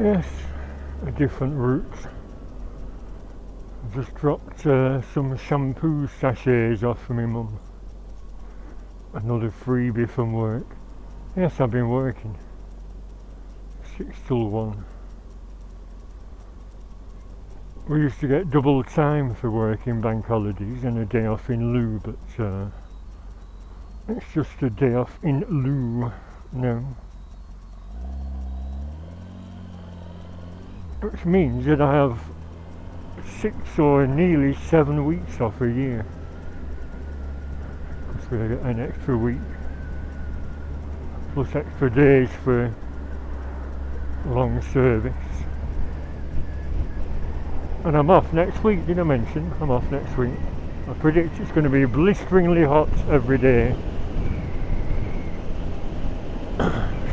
Yes, a different route. Just dropped some shampoo sachets off for my mum. Another freebie from work. Yes, I've been working. 6 till 1. We used to get double time for working bank holidays and a day off in lieu, but it's just a day off in lieu now. Which means that I have 6 or nearly 7 weeks off a year. Because we get an extra week. Plus extra days for long service. And I'm off next week, did I mention? I'm off next week. I predict it's going to be blisteringly hot every day.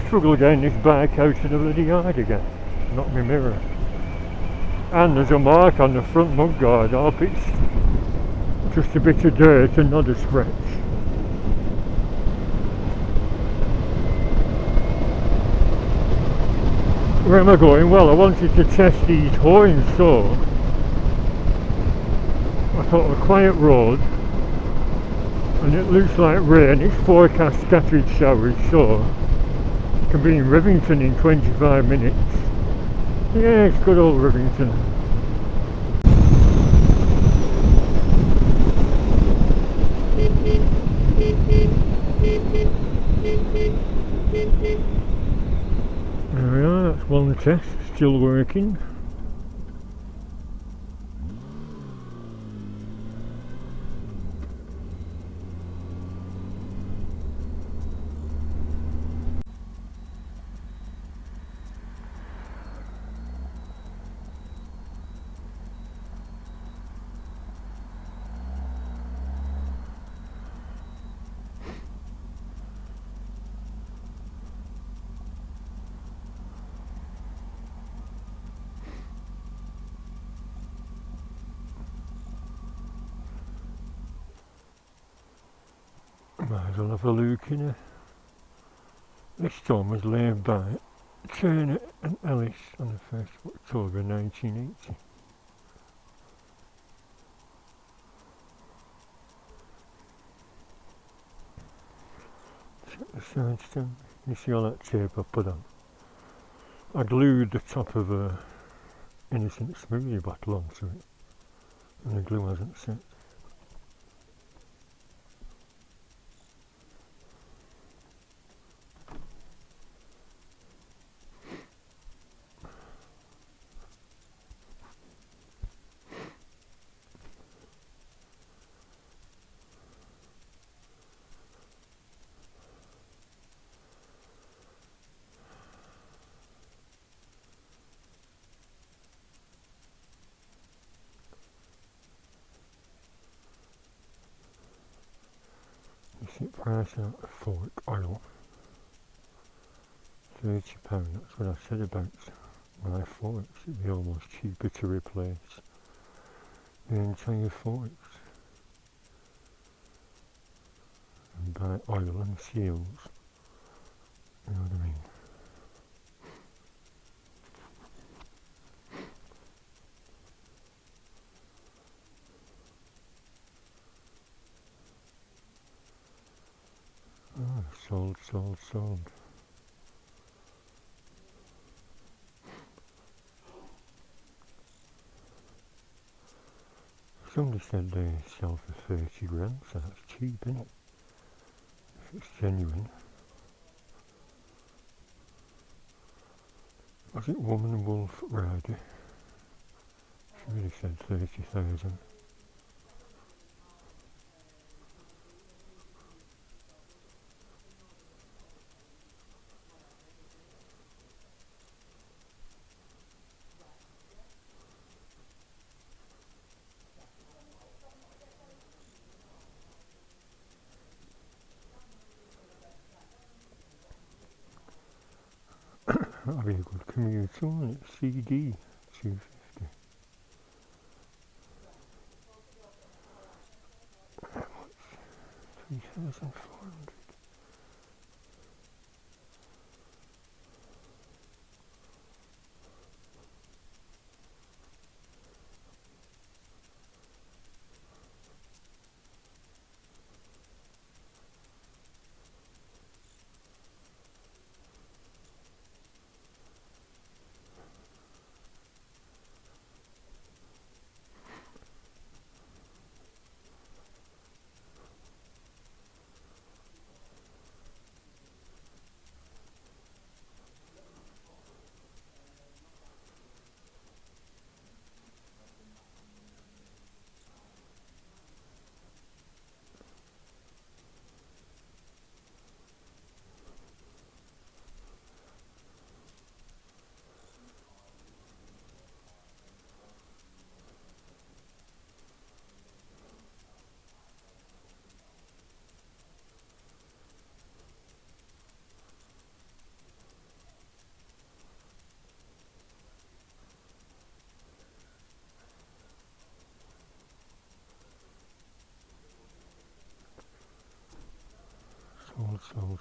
Struggle getting this bike out of the bloody yard again. Not my mirror. And there's a mark on the front mudguard. I hope it's just a bit of dirt and not a scratch. Where am I going? Well, I wanted to test these horns, so I thought a quiet road, and it looks like rain. It's forecast scattered showers, so it can be in Rivington in 25 minutes. Yeah, it's good old Rivington. There we are, that's one test, still working. Might as well have a look in it. This storm was laid by Turner and Ellis on the 1st of October 1980. Check the side stand. You see all that tape I put on? I glued the top of a innocent smoothie bottle onto it, and the glue hasn't set. Price out fork oil, £30. That's what I said about my forks. It'd be almost cheaper to replace the entire forks and buy oil and seals. You know what I mean? Oh, sold. Somebody said they sell for 30 grand, so that's cheap, isn't it? If it's genuine. Was it Woman Wolf Rider? She really said 30,000. That'll be a good commute on it. CD 250. How much? 3,400. Sold.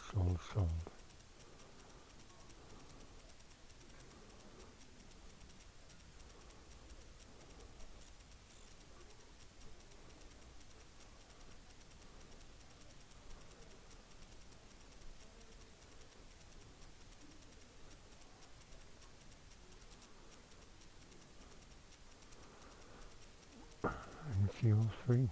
MCO3.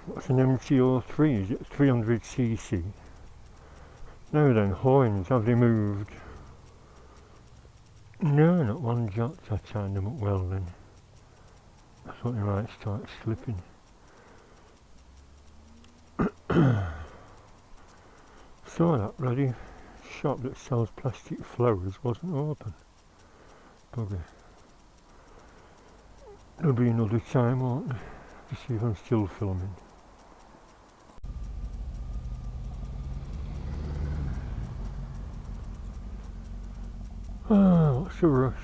What's an MCO3? Is it 300cc? Now then, horns, have they moved? No, not one jot. I timed them up well then. I thought they might start slipping. So that bloody shop that sells plastic flowers wasn't open. Bugger. There'll be another time, won't there? To see if I'm still filming. What's the rush?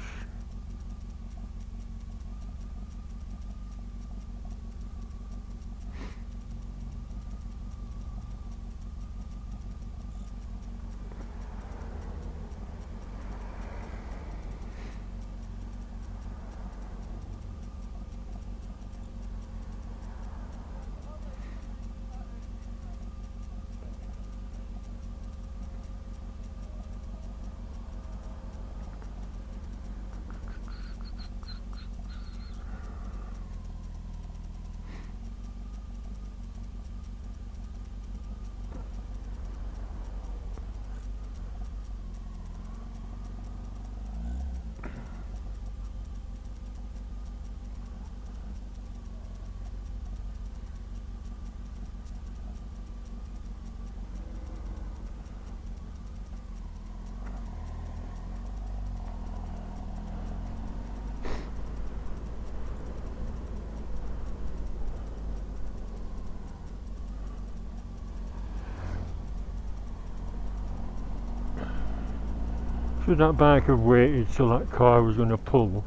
Should that bike have waited till that car was going to pull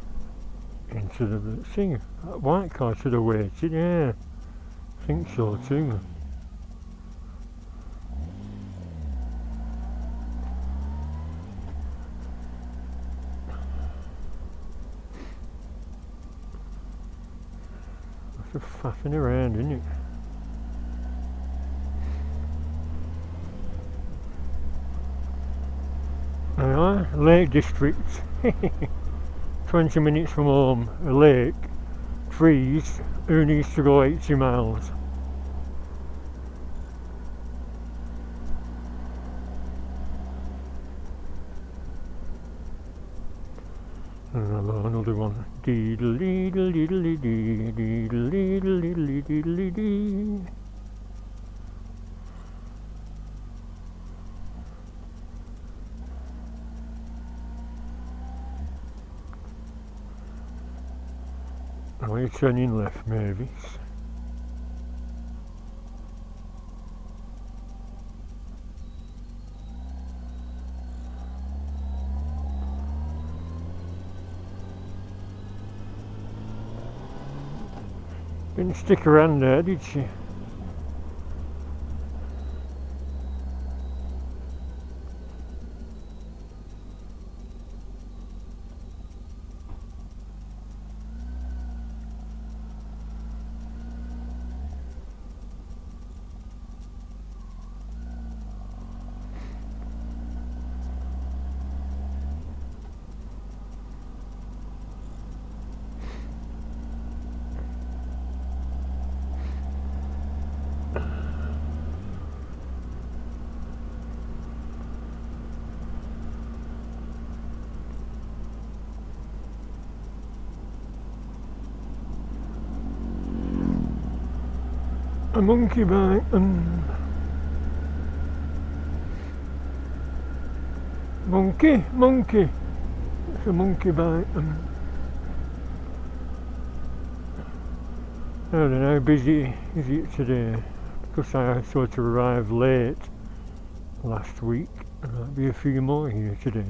into the thing? That white car should have waited, yeah. I think so too. That's a faffing around, isn't it? Lake District. 20 minutes from home, a lake, trees, who needs to go 80 miles? Another one. Oh, you're turning left, maybe. Didn't stick around there, did she? A monkey bike monkey. It's a monkey bike I don't know how busy is it today. because I sort of arrived late last week, and there'll be a few more here today.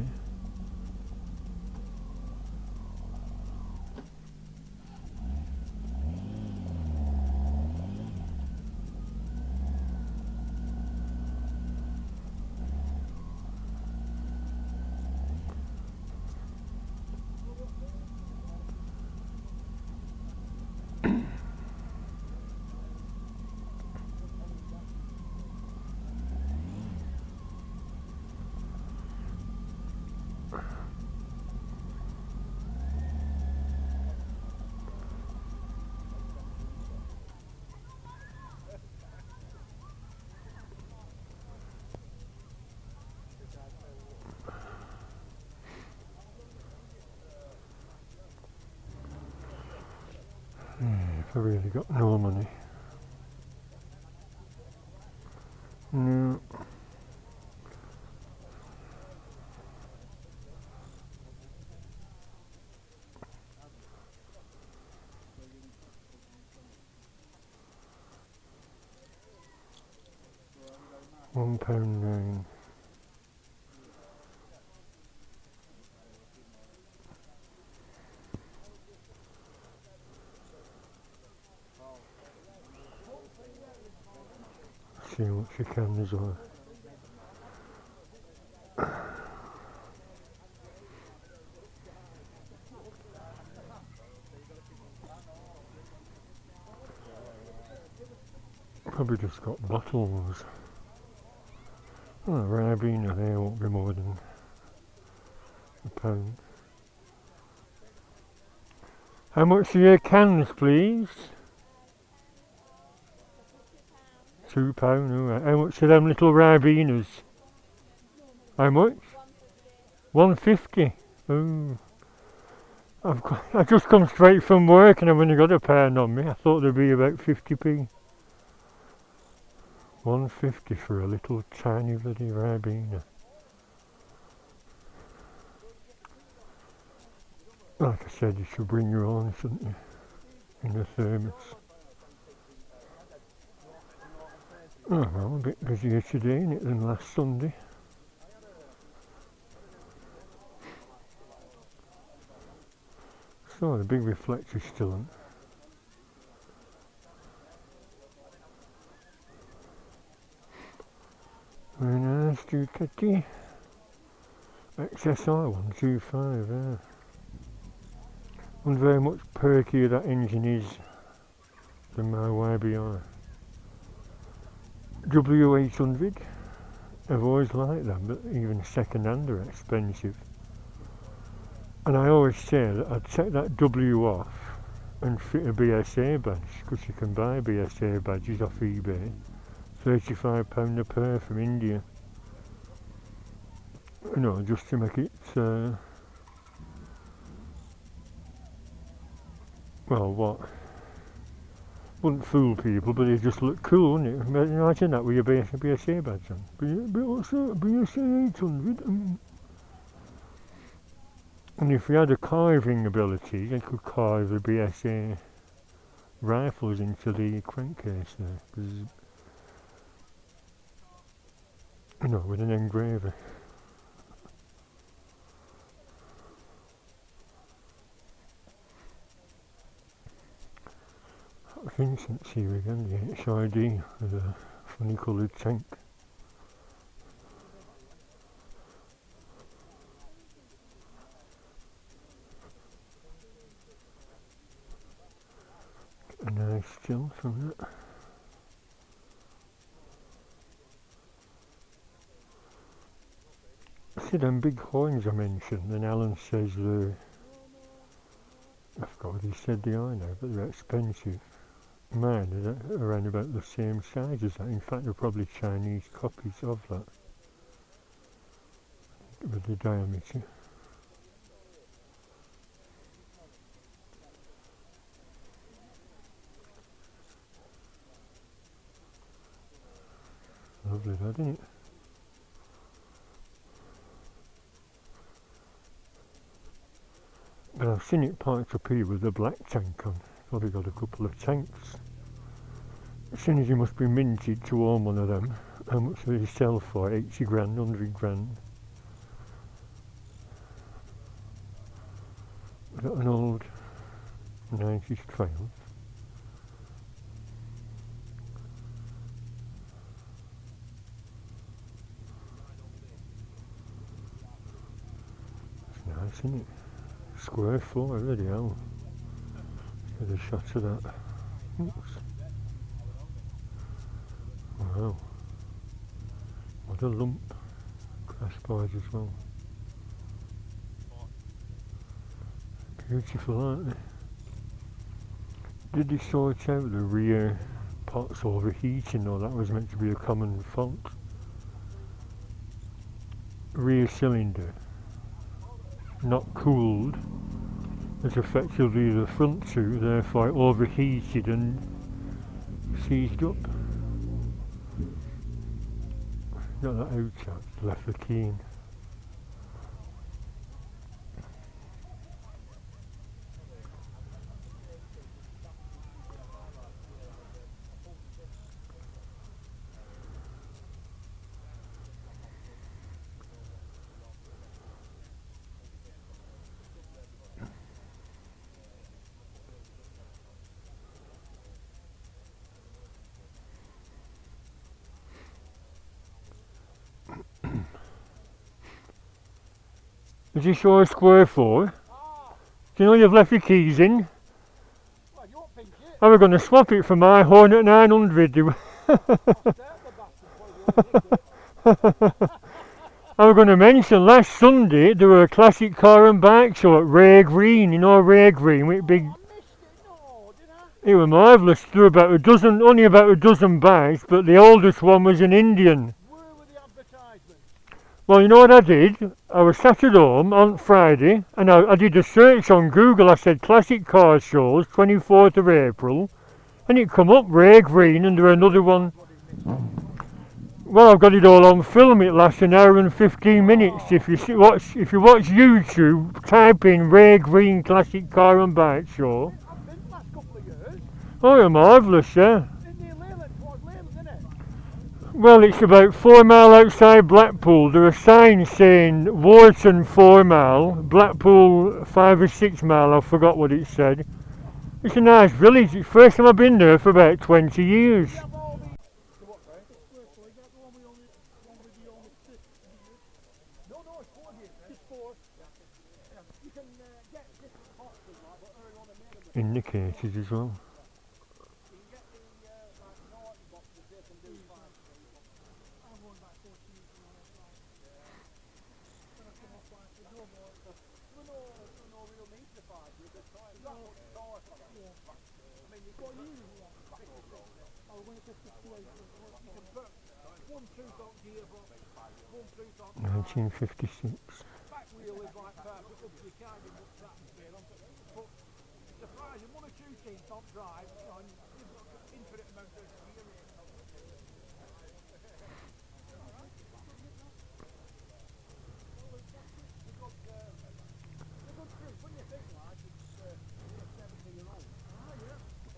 I've really got no money. No. £1.9. See what she can as well. Probably just got bottles. Oh, Ribena there won't be more than £1. How much are your cans, please? £2, alright. How much are them little Ribenas? How much? £1.50. Oh. I just come straight from work and I've only got a pound on me. I thought they'd be about 50p. £1.50 for a little tiny bloody Ribena. Like I said, you should bring your own, shouldn't you? In a thermos. Oh well, a bit busier today, innit, than last Sunday. So the big reflector's still on. Very nice, Ducati. XSR 125, yeah. And very much perkier that engine is than my YBR. W800. I've always liked them, but even second hand are expensive. And I always say that I'd take that W off and fit a BSA badge, because you can buy BSA badges off eBay. £35 a pair from India. You know, just to make it, well, what? Wouldn't fool people, but it just look cool, wouldn't it? Imagine that with your BSA badge on. But what's that? BSA 800? And if you had a carving ability, you could carve the BSA rifles into the crankcase there. Cause, you know, with an engraver. Vincent's here again, the HID with a funny coloured tank. Get a nice still from that. See them big horns I mentioned, and Alan says they're, I forgot what he said they are now, but they're expensive. Mine are around about the same size as that. In fact, they're probably Chinese copies of that with the diameter. Lovely that, isn't it? But I've seen it parked up here with a black tank on. Probably got a couple of tanks As soon as you must be minted to own one of them. How much do they sell for? 80 grand, 100 grand. We've got an old 90s Triumph. It's nice, isn't it? Square Four, bloody hell. Get a shot of that. Oops. Wow. What a lump. Crash bars as well. Beautiful, aren't they? Did they sort out the rear pots overheating, or that was meant to be a common fault? Rear cylinder not cooled as effectively the front two, therefore it overheated and seized up. Got that out, chaps, left the key in. Is this your Square Four? Do you know you've left your keys in? Well, you won't think it. I was going to swap it for my Hornet 900. I was going to mention last Sunday there were a classic car and bike show at Ray Green. You know Ray Green with big. I missed it, no, did I? It was marvellous. There were about a dozen, only about a dozen bikes, but the oldest one was an Indian. Where were the advertisements? Well, you know what I did? I was sat at home on Friday and I did a search on Google. I said classic car shows, 24th of April, and it come up Ray Green and there were another one. Well, I've got it all on film. It lasts an hour and 15 minutes. If you watch YouTube, type in Ray Green Classic Car and Bike Show. I've been the last couple of years. Oh, you're marvellous, yeah. Isn't it Leyland? Towards Leyland, isn't it? Well, it's about 4 mile outside Blackpool. There are signs saying Wharton 4 mile, Blackpool 5 or 6 mile. I forgot what it said. It's a nice village. It's the first time I've been there for about 20 years. You have all the... The what, sorry? Is that the one with the only six years? No, it's 4 years. It's 4. Yeah. You can get different pots and that, but early on the main of the... Indicators as well. You can get the, like, Norton boxes, they can do 5. I've won about 14 years on that side. Yeah. When I come off like, there's no more. There's no real need to 5 years. There's not much torque on it. Yeah. I mean, you've got you. Oh, when it's a situation, you can put 1 2-stroke gearbox, 1 2-stroke 1956. back wheel is like perfect, because you can't get much atmosphere on it. But surprising, 1 or 2 teams don't drive, you know, and you've got an infinite amount of experience.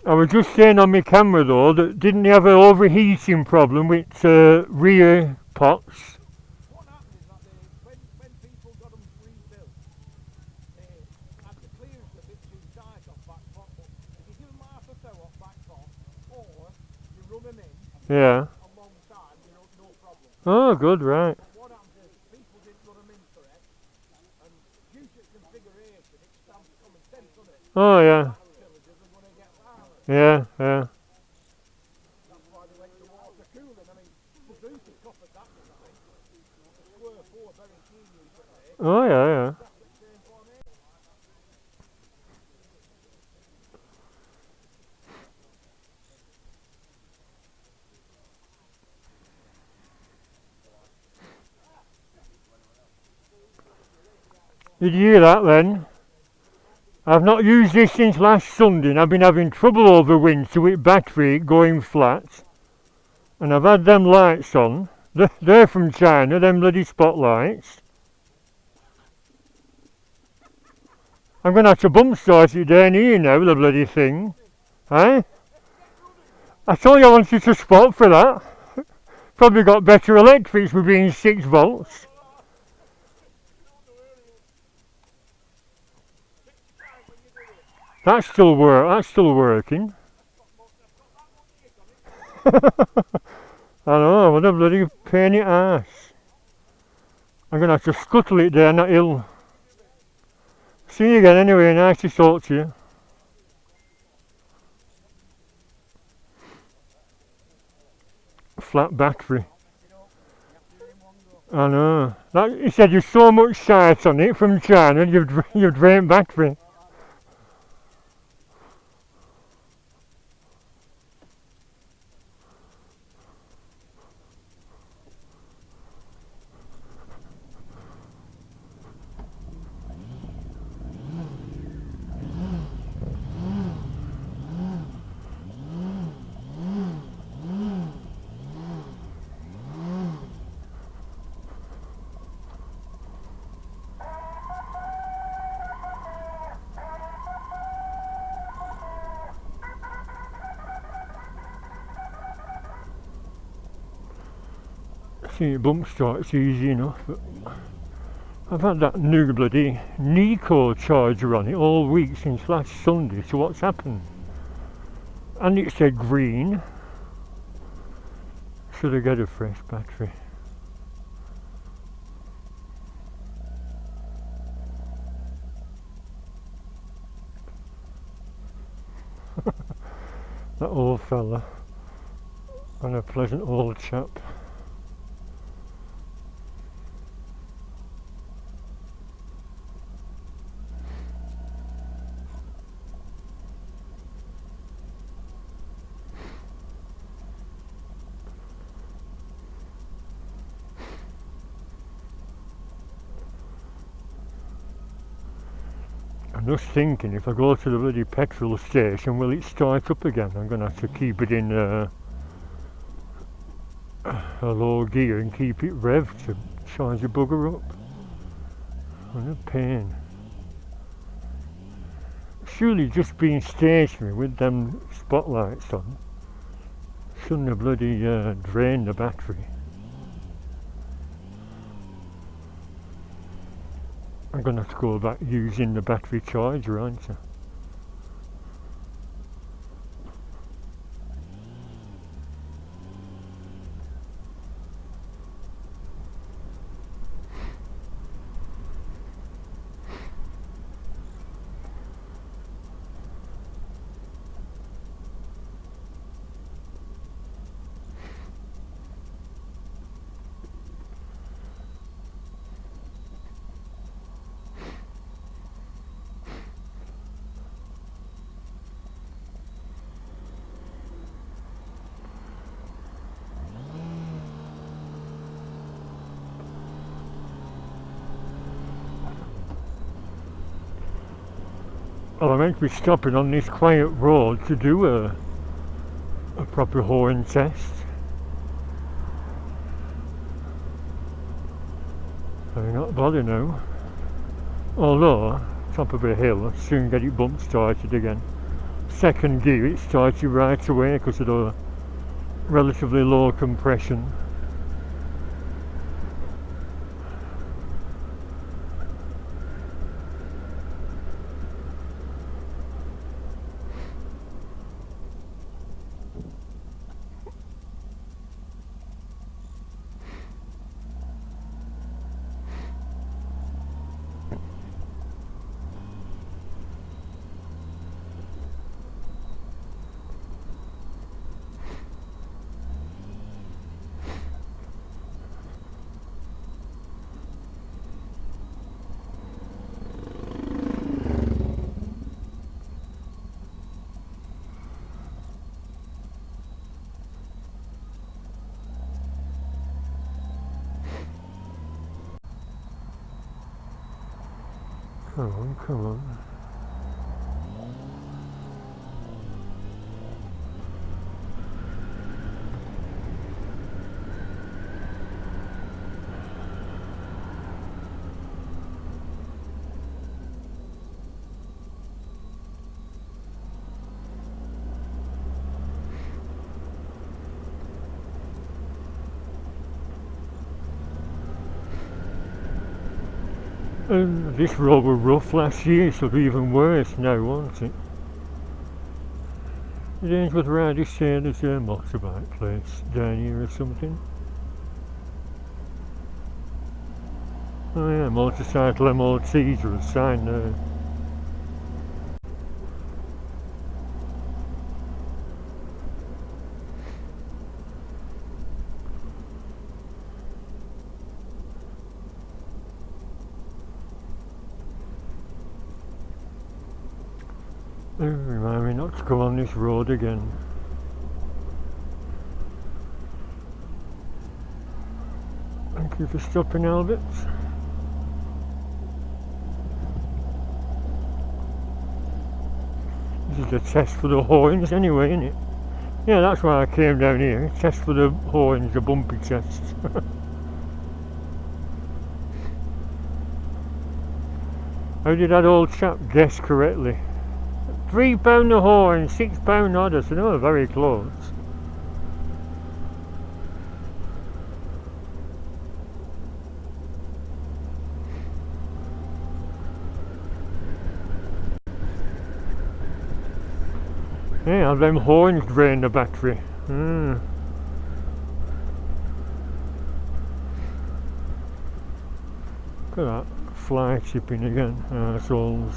I was just saying on my camera though that didn't they have an overheating problem with rear pots? What happened is that when people got them rebuilt, they had the clearance a bit too tight on back pot, but if you give them half a toe off back pot, or you run them in Yeah. a long time, you know, no problem. Oh, good, right. What happens is people didn't run them in correct, and due to its configuration, it stands common sense, doesn't it? Oh, yeah. Cylinders are going to get violent. Yeah, yeah. That's why they went to water cooling. I mean, the Booty copied that design. The Square Four, very keen use of it. Oh, yeah, yeah. That's the same for me. Did you hear that then? I've not used this since last Sunday and I've been having trouble over winter with battery going flat. And I've had them lights on. They're from China, them bloody spotlights. I'm going to have to bump start it down here now, the bloody thing. Eh? I told you I wanted to spot for that. Probably got better electrics with being 6 volts. That's still working. I know, what a bloody pain in the ass. I'm gonna have to scuttle it down that hill. See you again anyway, nice to talk to you. Flat battery. I know. He said you've so much shite on it from China, you've drained battery. See, bump start's easy enough, but I've had that new bloody Nico charger on it all week since last Sunday, so what's happened? And it said green. Should I get a fresh battery? That old fella and a pleasant old chap. I'm just thinking, if I go to the bloody petrol station, will it start up again? I'm going to have to keep it in a low gear and keep it revved to charge the bugger up. What a pain. Surely just being stationary with them spotlights on shouldn't have bloody drained the battery. I'm going to have to go back using the battery charger, aren't I? Well, I meant to be stopping on this quiet road to do a proper horn test. I'm not bothered now. Although, top of a hill, I'll soon get it bump started again. Second gear, it started right away because of the relatively low compression. Come on, come on. This road was rough last year, so it'll be even worse now, won't it? It ends with Rowdy Sailor's motorbike place down here or something. Oh yeah, motorcycle MOTs are a sign there. Remind me not to come on this road again. Thank you for stopping, Albert. This is a test for the horns anyway, isn't it? Yeah, that's why I came down here. Test for the horns, a bumpy test. How did that old chap guess correctly? £3 the horn, £6 order, so they were very close. Yeah, them horns drain the battery. Look at that, fly chipping again, assholes.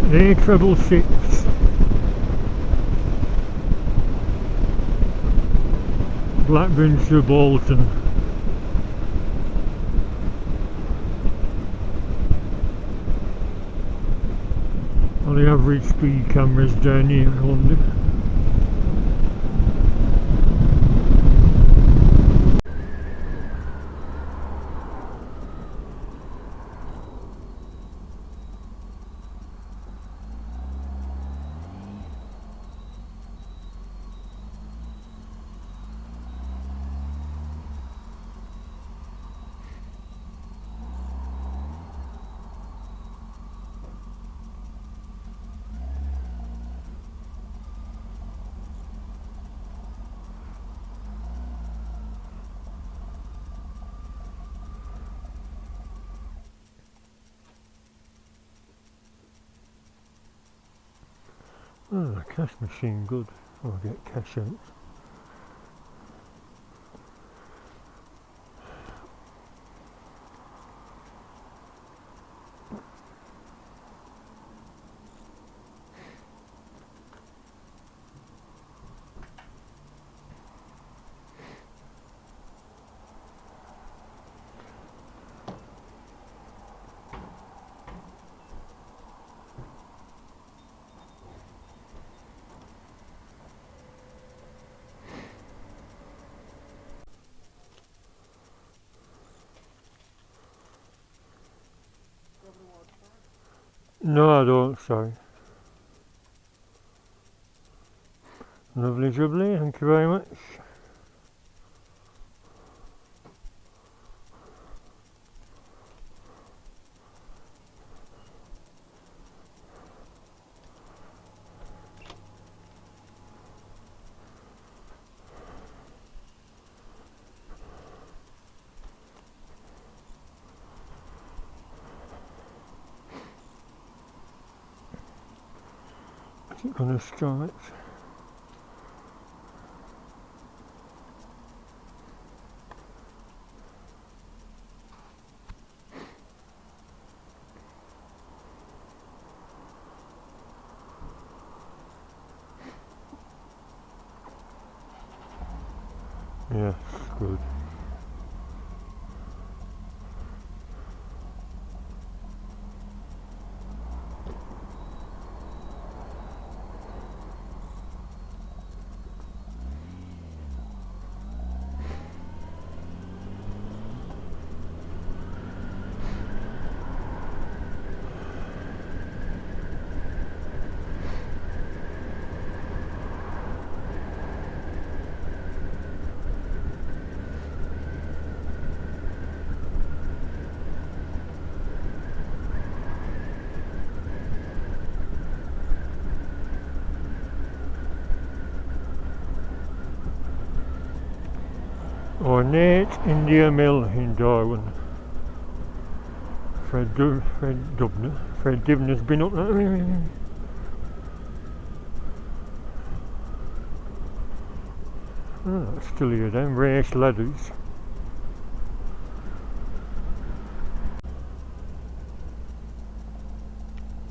A treble 6. Blackburn to Bolton. Well, the average speed cameras down here, I wonder. Oh, cash machine, good. I'll get cash out. No, I don't, sorry. Lovely jubbly, thank you very much. Is it going to start? Yes, good. Ornate India Mill in Darwin. Fred Dibner's been up there. Oh, that's still here then, race ladders.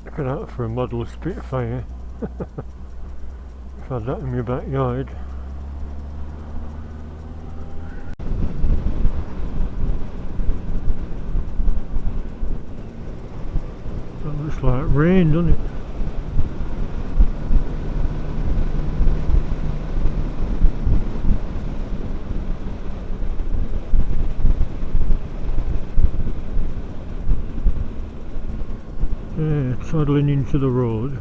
Look at that for a model Spitfire. If I had that in my backyard. That looks like rain, doesn't it? Yeah, toddling into the road.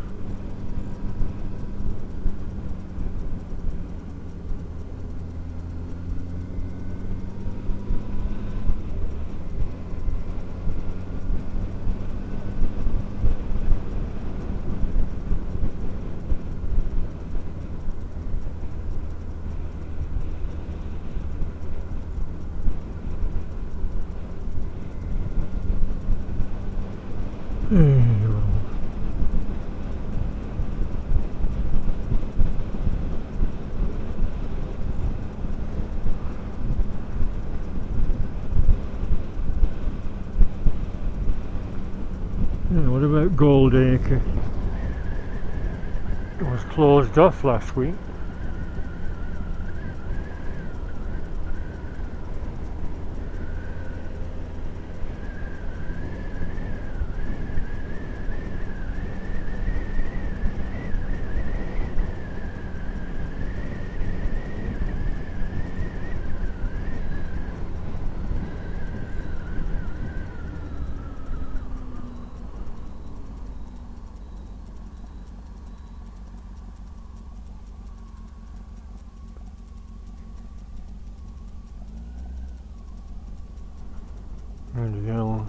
What about Goldacre? It was closed off last week. Bloody hell.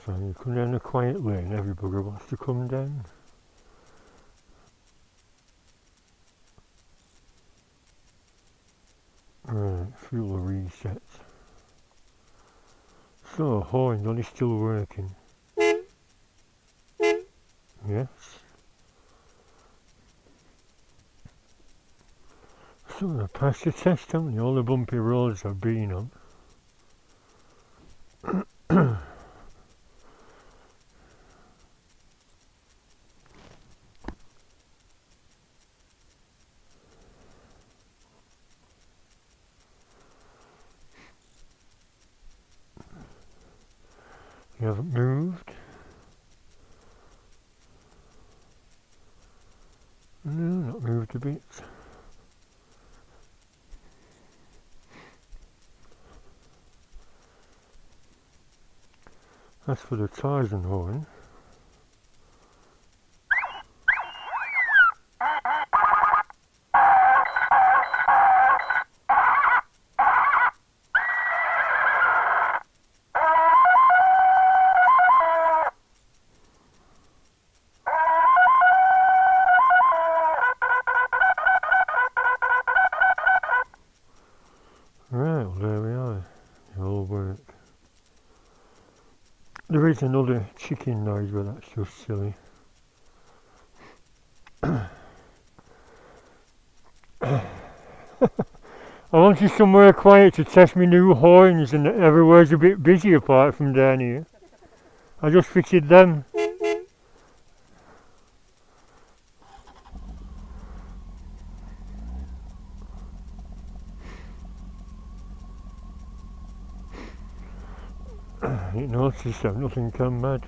So you come down a quiet lane, every bugger wants to come down. Right, fuel reset. So, horn only still working. Yes. So I passed the test, haven't you? All the bumpy roads I've been on. You haven't moved. No, not moved a bit. That's for the Tyson horn. Right, well, there we are. It all worked. There is another chicken noise, but that's just silly. I wanted somewhere quiet to test my new horns, and everywhere's a bit busy apart from down here. I just fitted them. You notice I've nothing come mad.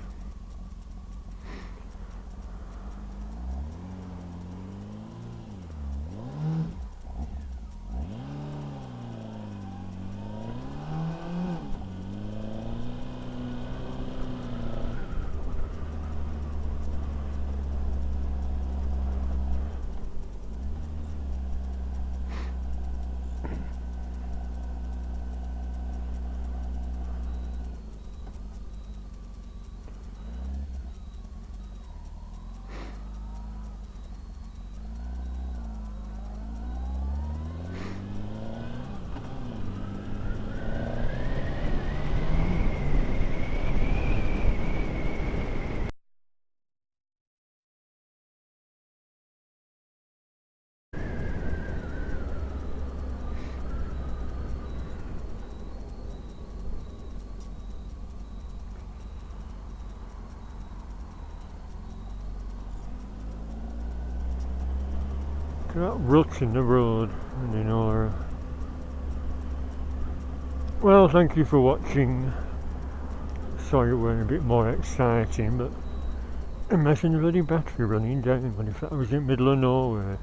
Got ruts in the road, and you know. Well, thank you for watching. Sorry it weren't a bit more exciting, but imagine the bloody battery running down when if I was in the middle of nowhere.